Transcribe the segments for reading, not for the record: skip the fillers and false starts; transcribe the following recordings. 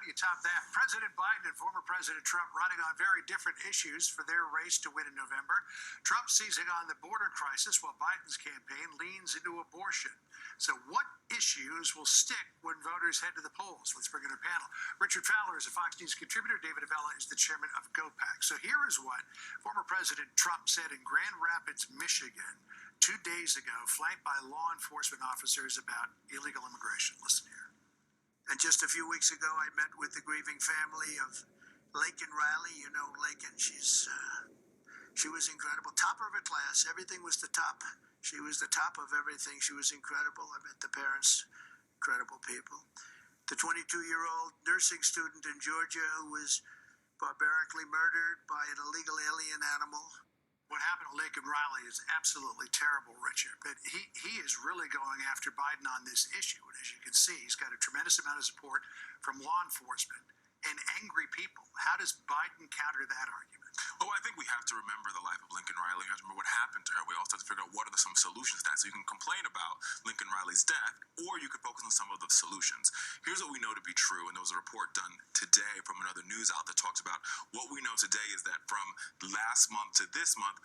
you top that? President Biden and former President Trump running on very different issues for their race to win in November. Trump seizing on the border crisis while Biden's campaign leans into abortion. So what issues will stick when voters head to the polls? Let's bring in our panel. Richard Fowler is a Fox News contributor. David Avella is the chairman of GOPAC. So here is what former President Trump said in Grand Rapids, Michigan, 2 days ago, flanked by law enforcement officers about illegal immigration. Listen here. And just a few weeks ago, I met with the grieving family of Laken Riley. You know Laken, she was incredible. Top of her class. Everything was the top. She was the top of everything. She was incredible. I met the parents, incredible people. The 22-year-old nursing student in Georgia who was barbarically murdered by an illegal alien animal. What happened to Laken Riley is absolutely terrible, Richard. But he is really going after Biden on this issue. And as you can see, he's got a tremendous amount of support from law enforcement and angry people. How does Biden counter that argument? Well, I think we have to remember the life of Laken Riley. We have to remember what happened to her. We also have to figure out what are some solutions to that. So you can complain about Laken Riley's death, or you could focus on some of the solutions. Here's what we know to be true, and there was a report done today from another news outlet that talks about what we know today is that from last month to this month,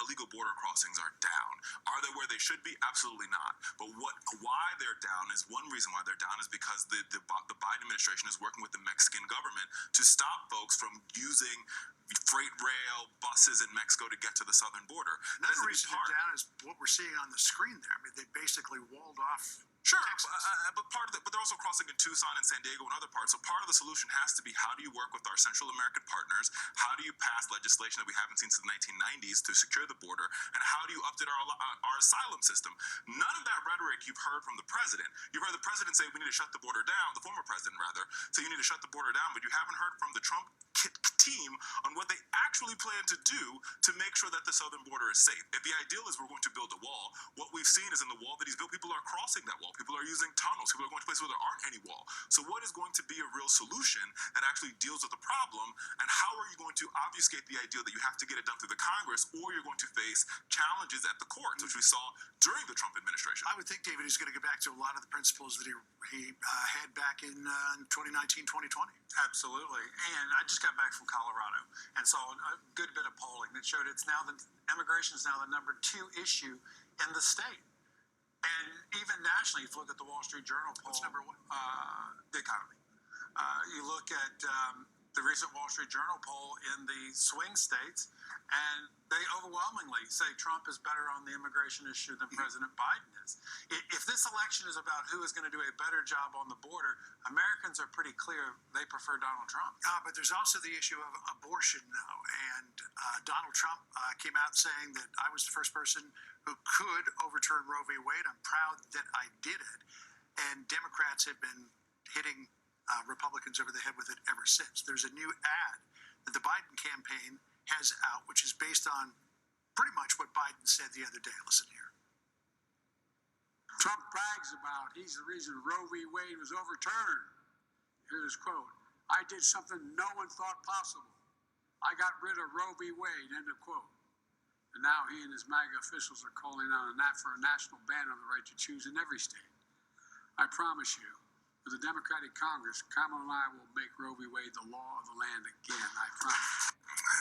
illegal border crossings are down. Are they where they should be? Absolutely not. But why they're down is one reason why they're down is because the Biden administration is working with the Mexican government to stop folks from using freight rail, buses in Mexico to get to the southern border. Another reason they're down is what we're seeing on the screen there. I mean, they basically walled off. Sure, but they're also crossing in Tucson and San Diego and other parts. So part of the solution has to be, how do you work with our Central American partners? How do you pass legislation that we haven't seen since the 1990s to secure the border? And how do you update our asylum system? None of that rhetoric you've heard from the president. You've heard the president say we need to shut the border down, the former president rather, say you need to shut the border down, but you haven't heard from the Trump team on what they actually plan to do to make sure that the southern border is safe. If the ideal is we're going to build a wall, what we've seen is in the wall that he's built, people are crossing that wall. People are using tunnels. People are going to places where there aren't any wall. So what is going to be a real solution that actually deals with the problem, and how are you going to obfuscate the idea that you have to get it done through the Congress, or you're going to face challenges at the courts, which we saw during the Trump administration? I would think, David, he's going to go back to a lot of the principles that he had back in 2019, 2020. Absolutely. And I just got back from Colorado and saw a good bit of polling that showed immigration is now the #2 issue in the state. And even nationally, if you look at the Wall Street Journal poll, what's #1? The economy. You look at the recent Wall Street Journal poll in the swing states, and they overwhelmingly say Trump is better on the immigration issue than President Biden is. If this election is about who is going to do a better job on the border, Americans are pretty clear they prefer Donald Trump. But there's also the issue of abortion now. And Donald Trump came out saying that I was the first person who could overturn Roe v. Wade. I'm proud that I did it. And Democrats have been hitting Republicans over the head with it ever since. There's a new ad that the Biden campaign has out, which is based on pretty much what Biden said the other day. Listen here. Trump brags about he's the reason Roe v. Wade was overturned. Here's his quote. I did something no one thought possible. I got rid of Roe v. Wade, end of quote. And now he and his MAGA officials are calling out for a national ban on the right to choose in every state. I promise you, with the Democratic Congress, Kamala and I will make Roe v. Wade the law of the land again, I promise.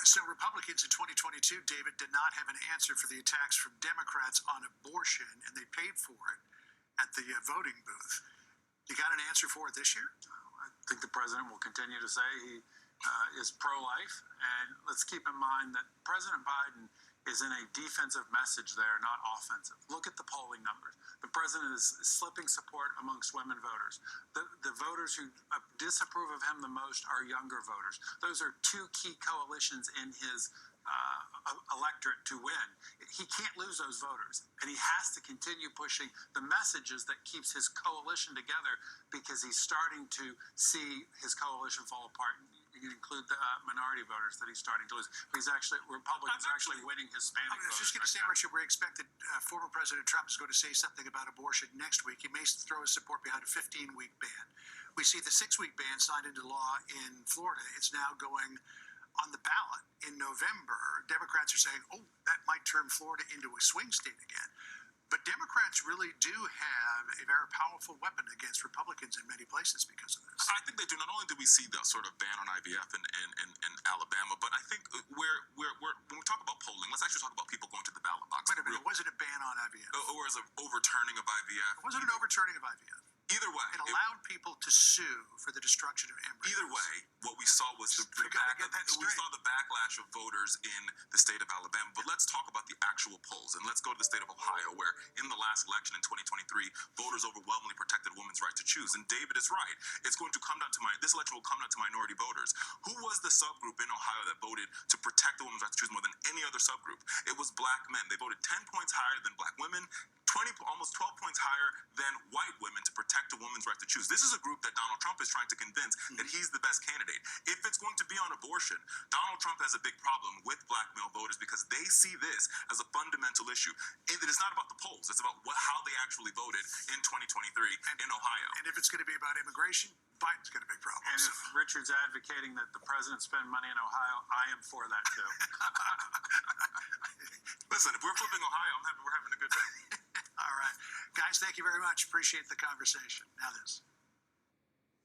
So Republicans in 2022, David, did not have an answer for the attacks from Democrats on abortion, and they paid for it at the voting booth. You got an answer for it this year? I think the president will continue to say he is pro-life, and let's keep in mind that President Biden is in a defensive message there, not offensive. Look at the polling numbers. The president is slipping support amongst women voters. The voters who disapprove of him the most are younger voters. Those are two key coalitions in his electorate to win. He can't lose those voters, and he has to continue pushing the messages that keeps his coalition together, because he's starting to see his coalition fall apart. You can include the minority voters that he's starting to lose. Republicans are actually winning Hispanic voters. I was just going to say, Richard, we expect that former President Trump is going to say something about abortion next week. He may throw his support behind a 15-week ban. We see the 6-week ban signed into law in Florida. It's now going on the ballot in November. Democrats are saying, oh, that might turn Florida into a swing state again. But Democrats really do have a very powerful weapon against Republicans in many places because of this. I think they do. Not only do we see the sort of ban on IVF in Alabama, but I think when we talk about polling, let's actually talk about people going to the ballot box. Wait a minute, was it a ban on IVF? Or as an overturning of IVF? It wasn't an overturning of IVF. Either way, It allowed people to sue for the destruction of embryos. either way, what we saw was We gotta get that we straight. saw the backlash of voters in the state of Alabama. But let's talk about the actual polls, and let's go to the state of Ohio, where in the last election in 2023, voters overwhelmingly protected women's right to choose. And David is right. It's going to come down to this election will come down to minority voters. Who was the subgroup in Ohio that voted to protect the women's right to choose more than any other subgroup? It was black men. They voted 10 points higher than black women, almost 12 points higher than white women to protect a woman's right to choose. This is a group that Donald Trump is trying to convince that he's the best candidate. If it's going to be on abortion, Donald Trump has a big problem with black male voters because they see this as a fundamental issue. It is not about the polls. It's about how they actually voted in 2023 in Ohio. And if it's going to be about immigration, Biden's got a big problem. And if Richard's advocating that the president spend money in Ohio, I am for that too. Listen, if we're flipping Ohio, we're having a good day. All right. Guys, thank you very much. Appreciate the conversation. Now this.